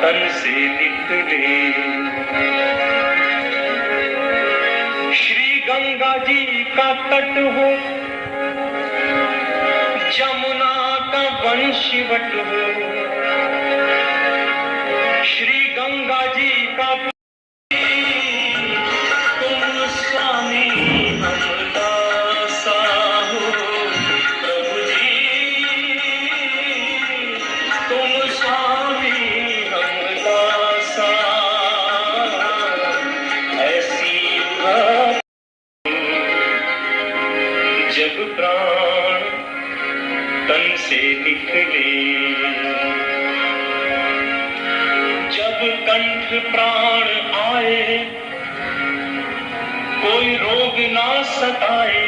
तन से निकले श्री गंगा जी का तट हो, जमुना का वंशवट हो, श्री गंगा जी का तुम स्वामी हमदासा हो, प्रभु जी तुम स्वामी हमदासा, ऐसी जब प्राण तन से निकले, जब कंठ प्राण आए, कोई रोग ना सताए।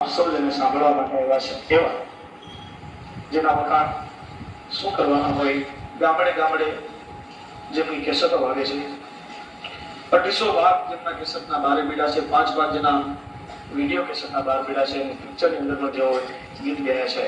સૌને સાંભળવા માટે એવા છે એવા જેના વખાણ શું કરવાના હોય, ગામડે ગામડે જેમની કેસેટો વાગે છે, 250 ભાગ જેમના કેસેટના બારે પીડા છે, 5 ભાગ જેના વિડીયો કેસેટના બાર પીડા છે, પિક્ચરની અંદરનો જેઓ ગીત ગયા છે.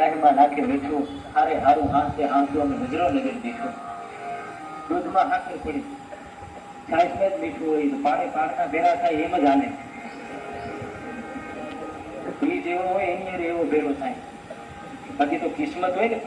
સાહેબમાં નાખે મીઠું, હારે હારું હાંસે હાંસું અમે નજરો નજર દીઠું. દૂધમાં હાકર પડી, છાશમાં જ મીઠું હોય, પાણી પાકના ભેરા થાય એમ જ આને. એ જેવો હોય એની એવો ભેરો થાય. બાકી તો કિસ્મત હોય ને.